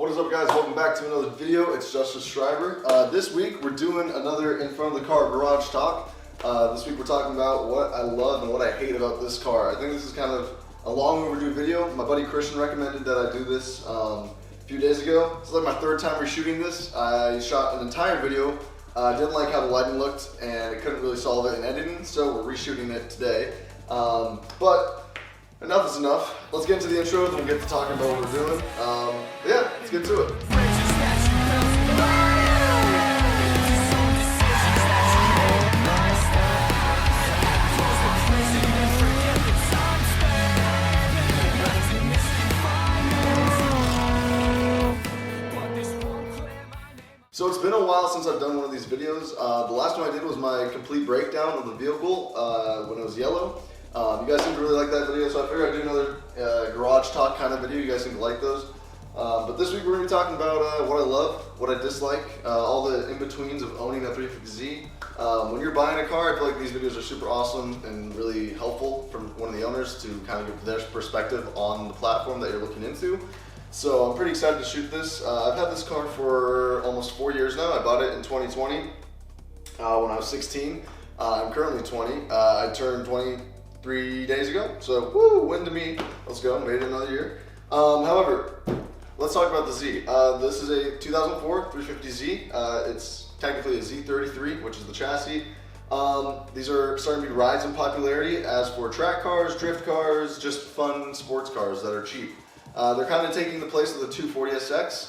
What is up, guys? Welcome back to another video. It's Justus Schreiber. This week we're doing another in front of the car garage talk. This week we're talking about what I love and what I hate about this car. I think this is kind of a long overdue video. My buddy Christian recommended that I do this a few days ago. It's like my third time reshooting this. I shot an entire video. Didn't like how the lighting looked and I couldn't really solve it in editing, so we're reshooting it today. But enough is enough. Let's get into the intro and we'll get to talking about what we're doing. Yeah, let's get to it. So it's been a while since I've done one of these videos. The last one I did was my complete breakdown of the vehicle when it was yellow. You guys seem to really like that video, so I figured I'd do another garage talk kind of video. You guys seem to like those. But this week we're going to be talking about what I love, what I dislike, all the in-betweens of owning a 350Z. When you're buying a car, I feel like these videos are super awesome and really helpful from one of the owners to kind of give their perspective on the platform that you're looking into. So I'm pretty excited to shoot this. I've had this car for almost 4 years now. I bought it in 2020 when I was 16. I'm currently 20. I turned 23 days ago, so woo, win to me. Let's go, made it another year. However, let's talk about the Z. This is a 2004 350Z. It's technically a Z33, which is the chassis. These are starting to be rides in popularity as for track cars, drift cars, just fun sports cars that are cheap. They're kind of taking the place of the 240SX,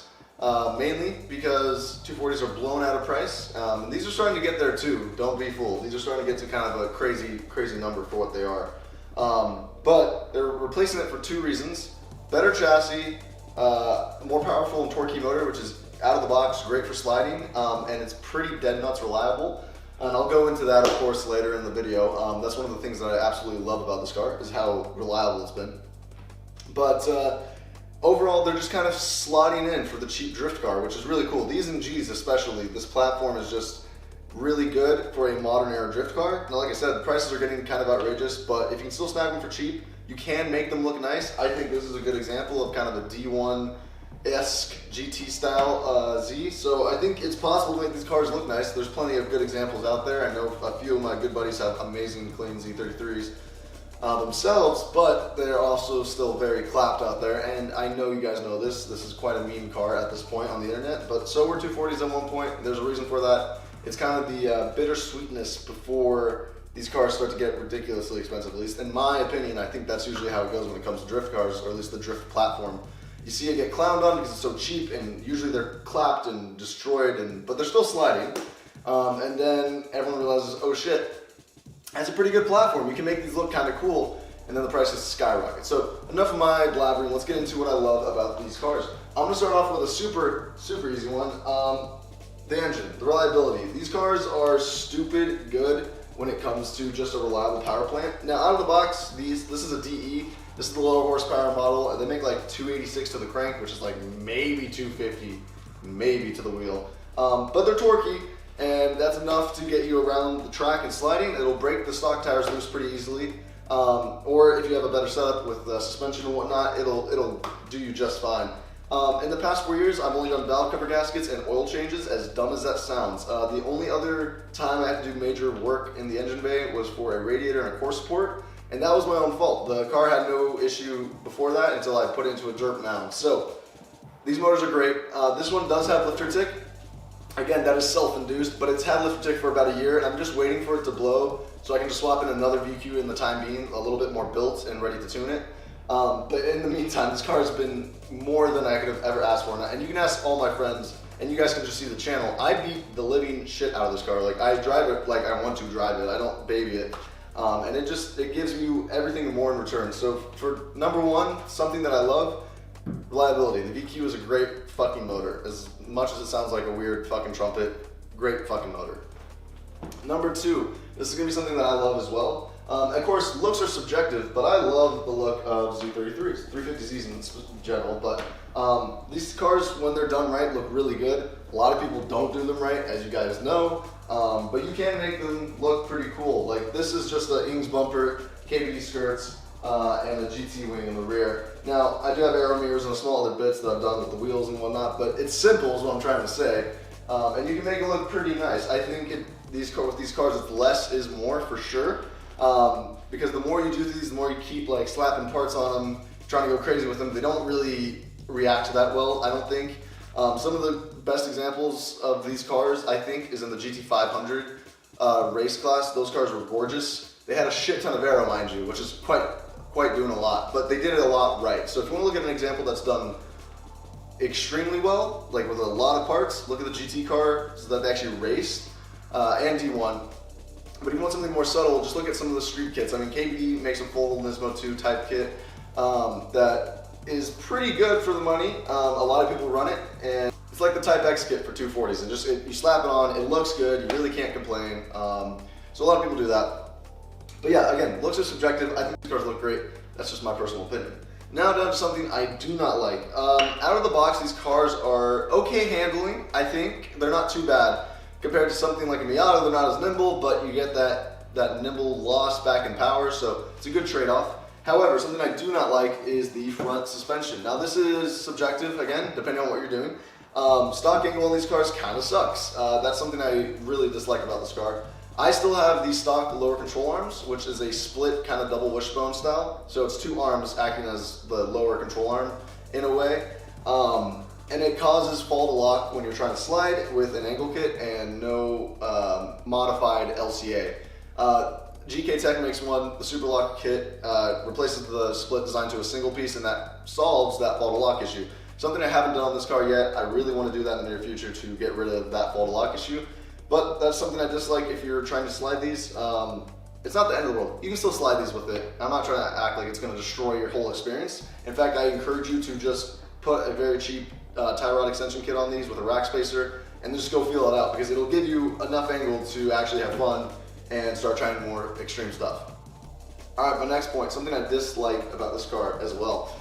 mainly because 240s are blown out of price. These are starting to get there too, don't be fooled. These are starting to get to kind of a crazy number for what they are. But they're replacing it for two reasons. Better chassis, more powerful and torquey motor, which is out of the box, great for sliding, and it's pretty dead nuts reliable. And I'll go into that, of course, later in the video. That's one of the things that I absolutely love about this car, is how reliable it's been. But overall, they're just kind of slotting in for the cheap drift car, which is really cool. These and Gs especially, this platform is just really good for a modern era drift car. Now, like I said, the prices are getting kind of outrageous, but if you can still snag them for cheap, you can make them look nice. I think this is a good example of kind of a D1-esque GT style Z. So I think it's possible to make these cars look nice. There's plenty of good examples out there. I know a few of my good buddies have amazing clean Z33s. Themselves, but they're also still very clapped out there, and I know you guys know this. This is quite a meme car at this point on the internet, but so were 240s at one point. There's a reason for that. It's kind of the bittersweetness before these cars start to get ridiculously expensive. At least in my opinion, I think that's usually how it goes when it comes to drift cars, or at least the drift platform. You see it get clowned on because it's so cheap, and usually they're clapped and destroyed, but they're still sliding. And then everyone realizes, oh shit, that's a pretty good platform. You can make these look kind of cool, and then the prices skyrocket. So enough of my blabbering. Let's get into what I love about these cars. I'm gonna start off with a super easy one. The engine, the reliability. These cars are stupid good when it comes to just a reliable power plant. Now, out of the box, this is a DE. This is the lower horsepower model, and they make like 286 to the crank, which is like maybe 250, maybe to the wheel. But they're torquey, and that's enough to get you around the track and sliding. It'll break the stock tires loose pretty easily. Or if you have a better setup with suspension and whatnot, it'll do you just fine. In the past 4 years, I've only done valve cover gaskets and oil changes, as dumb as that sounds. The only other time I had to do major work in the engine bay was for a radiator and a core support, and that was my own fault. The car had no issue before that until I put it into a dirt mound. So these motors are great. This one does have lifter tick. Again, that is self-induced, but it's had lifter tick for about a year, and I'm just waiting for it to blow so I can just swap in another VQ in the time being, a little bit more built and ready to tune it. But in the meantime, this car has been more than I could have ever asked for. And you can ask all my friends, and you guys can just see the channel. I beat the living shit out of this car. Like, I drive it like I want to drive it. I don't baby it. And it gives you everything and more in return. So for number one, something that I love, reliability. The VQ is a great fucking motor. As much as it sounds like a weird fucking trumpet, great fucking motor. Number two, this is gonna be something that I love as well. Of course, looks are subjective, but I love the look of Z33s, 350Zs in general, but these cars, when they're done right, look really good. A lot of people don't do them right, as you guys know, but you can make them look pretty cool. Like, this is just the Ings bumper, KBD skirts, and a GT wing in the rear. Now, I do have aero mirrors and small other bits that I've done with the wheels and whatnot, but it's simple is what I'm trying to say. And you can make it look pretty nice. I think with these cars, it's less is more for sure. Because the more you do these, the more you keep like slapping parts on them, trying to go crazy with them. They don't really react to that well, I don't think. Some of the best examples of these cars, I think, is in the GT500 race class. Those cars were gorgeous. They had a shit ton of aero, mind you, which is quite doing a lot, but they did it a lot right. So if you want to look at an example that's done extremely well, like with a lot of parts, look at the GT cars that they actually raced, and D1. But if you want something more subtle, just look at some of the street kits. I mean, KBD makes a full Nismo 2 type kit that is pretty good for the money. A lot of people run it, and it's like the Type X kit for 240s. And you slap it on, it looks good, you really can't complain. So a lot of people do that. But yeah, again, looks are subjective. I think these cars look great. That's just my personal opinion. Now down to something I do not like. Out of the box, these cars are okay handling, I think. They're not too bad. Compared to something like a Miata, they're not as nimble, but you get that nimble loss back in power, so it's a good trade-off. However, something I do not like is the front suspension. Now this is subjective, again, depending on what you're doing. Stock angle on these cars kind of sucks. That's something I really dislike about this car. I still have the stock lower control arms, which is a split kind of double wishbone style. So it's two arms acting as the lower control arm in a way. And it causes fall to lock when you're trying to slide with an angle kit and no modified LCA. GK Tech makes one, the Super Lock kit replaces the split design to a single piece, and that solves that fall to lock issue. Something I haven't done on this car yet. I really want to do that in the near future to get rid of that fall to lock issue. But that's something I dislike if you're trying to slide these. It's not the end of the world. You can still slide these with it. I'm not trying to act like it's going to destroy your whole experience. In fact, I encourage you to just put a very cheap tie rod extension kit on these with a rack spacer and just go feel it out, because it'll give you enough angle to actually have fun and start trying more extreme stuff. All right, my next point, something I dislike about this car as well.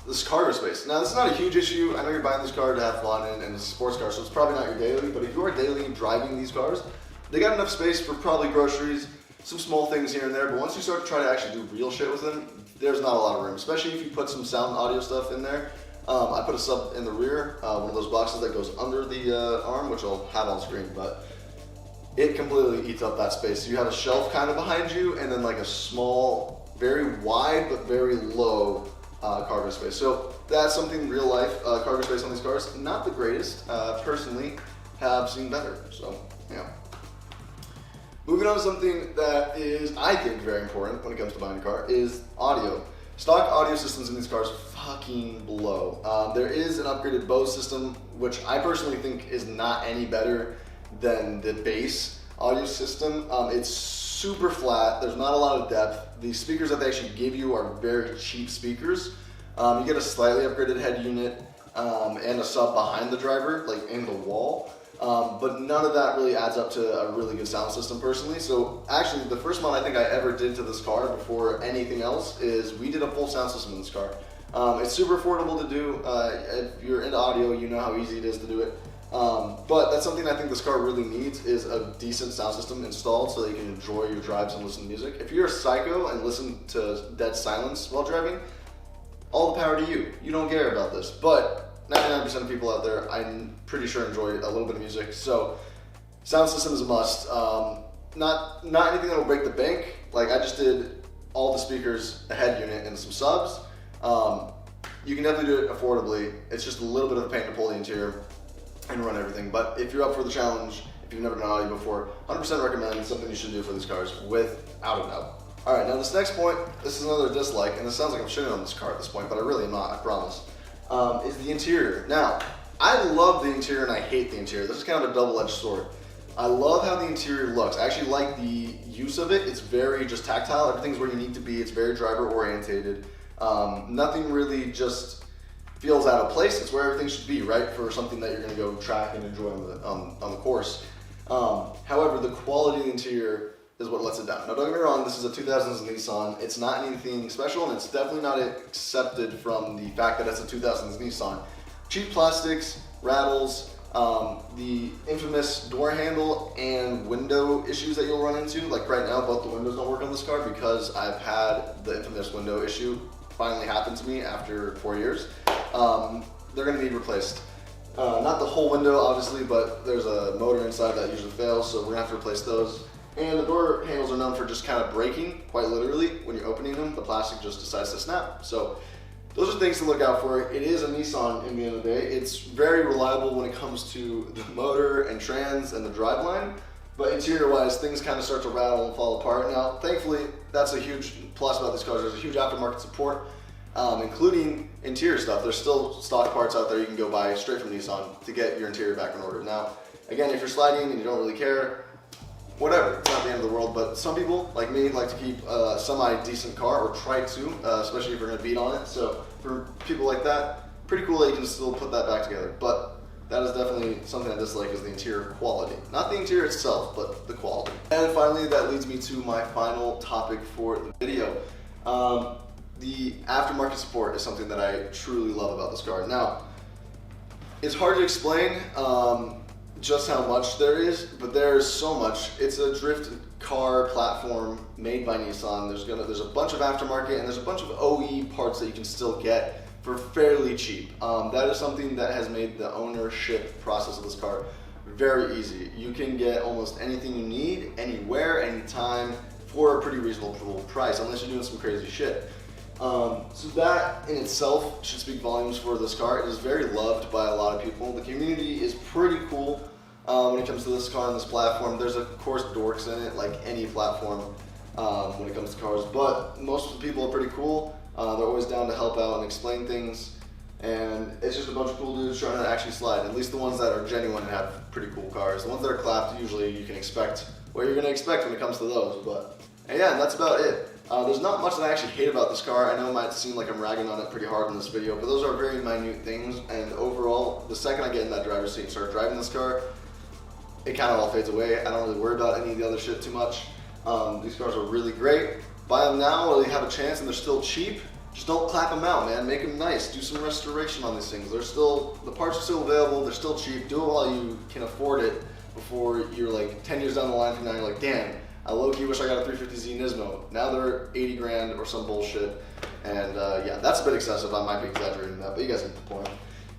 This cargo space. Now, this is not a huge issue. I know you're buying this car to have fun and it's a sports car, so it's probably not your daily, but if you are daily driving these cars, they got enough space for probably groceries, some small things here and there, but once you start to try to actually do real shit with them, there's not a lot of room, especially if you put some sound audio stuff in there. I put a sub in the rear, one of those boxes that goes under the arm, which I'll have on screen, but it completely eats up that space. So you have a shelf kind of behind you, and then like a small, very wide but very low cargo space. So that's something real life, cargo space on these cars, not the greatest. Personally, have seen better, so yeah. Moving on to something that is, I think, very important when it comes to buying a car is audio. Stock audio systems in these cars fucking blow. There is an upgraded Bose system, which I personally think is not any better than the base audio system. It's super flat, there's not a lot of depth. The speakers that they actually give you are very cheap speakers. You get a slightly upgraded head unit and a sub behind the driver, like in the wall. But none of that really adds up to a really good sound system personally. So actually the first mod I think I ever did to this car before anything else is we did a full sound system in this car. It's super affordable to do. If you're into audio, you know how easy it is to do it. But that's something I think this car really needs, is a decent sound system installed so that you can enjoy your drives and listen to music. If you're a psycho and listen to dead silence while driving, all the power to you. You don't care about this. But 99% of people out there, I'm pretty sure, enjoy a little bit of music. So sound system is a must. Not anything that will break the bank. Like I just did all the speakers, a head unit, and some subs. You can definitely do it affordably. It's just a little bit of a pain to pull the interior and run everything. But if you're up for the challenge, if you've never done audio before, 100% recommend. Something you should do for these cars, without a doubt. All right, now this next point, this is another dislike, and this sounds like I'm shitting on this car at this point, but I really am not, I promise. Is the interior. Now, I love the interior and I hate the interior. This is kind of a double-edged sword. I love how the interior looks. I actually like the use of it. It's very just tactile. Everything's where you need to be. It's very driver-orientated. Nothing really just feels out of place. It's where everything should be, right, for something that you're going to go track and enjoy on the course. However, the quality of the interior is what lets it down. Now, don't get me wrong, this is a 2000s Nissan. It's not anything special, and it's definitely not accepted from the fact that it's a 2000s Nissan. Cheap plastics, rattles, The infamous door handle and window issues that you'll run into, like right now both the windows don't work on this car because I've had the infamous window issue finally happen to me after 4 years. They're going to need replaced. Not the whole window obviously, but there's a motor inside that usually fails, so we're going to have to replace those. And the door handles are known for just kind of breaking, quite literally. When you're opening them, the plastic just decides to snap. So those are things to look out for. It is a Nissan in the end of the day. It's very reliable when it comes to the motor and trans and the driveline, but interior-wise, things kind of start to rattle and fall apart. Now, thankfully, that's a huge plus about these cars. There's a huge aftermarket support, including interior stuff. There's still stock parts out there you can go buy straight from Nissan to get your interior back in order. Now, again, if you're sliding and you don't really care, whatever, it's not the end of the world, but some people, like me, like to keep a semi-decent car, or try to, especially if you're gonna beat on it. So for people like that, pretty cool that you can still put that back together. But that is definitely something I dislike, is the interior quality. Not the interior itself, but the quality. And finally, that leads me to my final topic for the video. The aftermarket support is something that I truly love about this car. Now, it's hard to explain just how much there is, but there is so much. It's a drift car platform made by Nissan. There's a bunch of aftermarket and there's a bunch of OE parts that you can still get for fairly cheap. That is something that has made the ownership process of this car very easy. You can get almost anything you need, anywhere, anytime, for a pretty reasonable price, unless you're doing some crazy shit. So that in itself should speak volumes for this car. It is very loved by a lot of people. The community is pretty cool when it comes to this car and this platform. There's of course dorks in it, like any platform when it comes to cars, but most of the people are pretty cool. They're always down to help out and explain things, and it's just a bunch of cool dudes trying to actually slide. At least the ones that are genuine and have pretty cool cars. The ones that are clapped, usually you can expect what you're going to expect when it comes to those. But yeah, that's about it. There's not much that I actually hate about this car. I know it might seem like I'm ragging on it pretty hard in this video, but those are very minute things, and overall, the second I get in that driver's seat and start driving this car, it kind of all fades away. I don't really worry about any of the other shit too much. These cars are really great. Buy them now while you have a chance and they're still cheap. Just don't clap them out, man. Make them nice. Do some restoration on these things. The parts are still available. They're still cheap. Do it while you can afford it before you're like 10 years down the line from now, you're like, damn, I low-key wish I got a 350Z Nismo. Now they're 80 grand or some bullshit. And yeah, that's a bit excessive. I might be exaggerating that, but you guys get the point.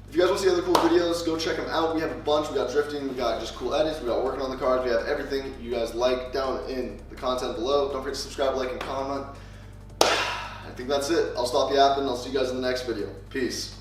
If you guys want to see other cool videos, go check them out. We have a bunch. We got drifting, we got just cool edits, we got working on the cars, we have everything you guys like down in the content below. Don't forget to subscribe, like, and comment. I think that's it. I'll stop yapping. I'll see you guys in the next video. Peace.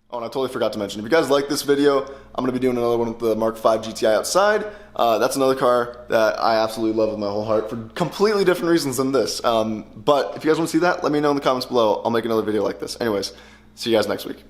Oh, and I totally forgot to mention, if you guys like this video, I'm going to be doing another one with the Mark V GTI outside. That's another car that I absolutely love with my whole heart for completely different reasons than this. But if you guys want to see that, let me know in the comments below. I'll make another video like this. Anyways, see you guys next week.